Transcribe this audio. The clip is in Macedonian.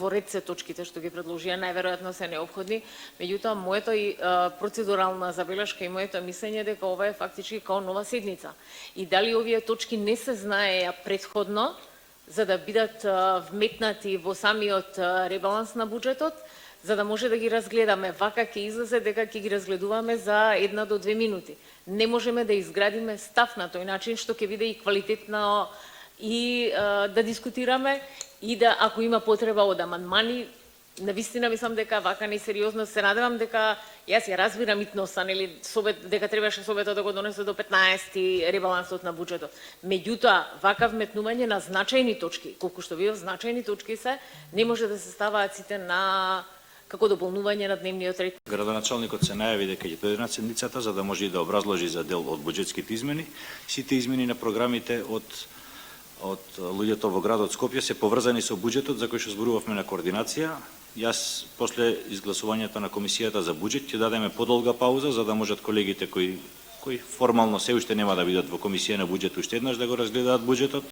во ред се точките што ги предложија, најверојатно се неопходни, меѓутоа моето и процедурална забелешка и моето мислење дека ова е фактички као нова седница. И дали овие точки не се знаеја претходно, за да бидат вметнати во самиот ребаланс на буџетот, за да може да ги разгледаме. Вака ќе излезе дека ќе ги разгледуваме за 1 до 2 минути. Не можеме да изградиме став на тој начин што ќе биде и квалитетно и да дискутираме и да, ако има потреба од амандмани, навистина мислам дека вака несериозно, се надевам дека јас ја разбирам итноса, нели, дека требаше Советот да го донесе до 15-ти ребалансот на буџетот. Меѓутоа, вака вметнување на значајни точки, колку што вие значајни точки се, не може да се ставаат сите на како дополнување на дневниот ред. Градоначалникот се најави дека ќе дојде на седницата за да може и да образложи за дел од буџетските измени. Сите измени на програмите од луѓето во градот Скопје се поврзани со буџетот за кој што зборувавме на координација. Јас после изгласувањето на комисијата за буџет ќе дадеме подолга пауза за да можат колегите кои формално се уште нема да бидат во комисија на буџет уште еднаш да го разгледаат буџетот.